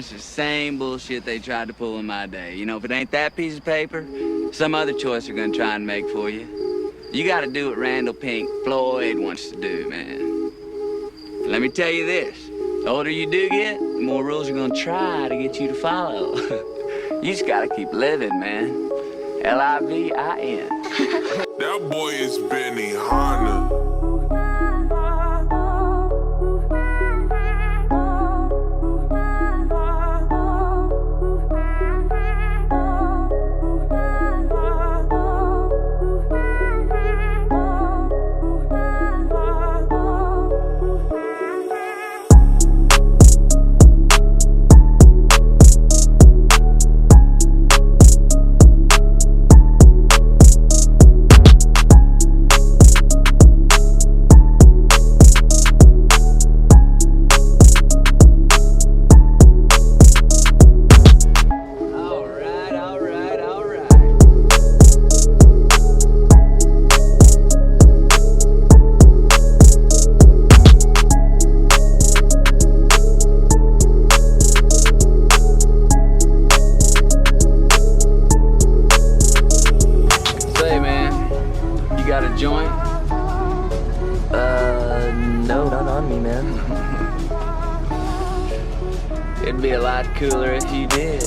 It's the same bullshit they tried to pull in my day. You know, if it ain't that piece of paper, some other choice they're gonna try and make for you. You gotta do what Randall Pink Floyd wants to do, man. Let me tell you this, the older you do get, the more rules are gonna try to get you to follow. You just gotta keep living, man. L-I-V-I-N. That boy is Benny Hanna. Got a joint? No, not on me, man. It'd be a lot cooler if you did.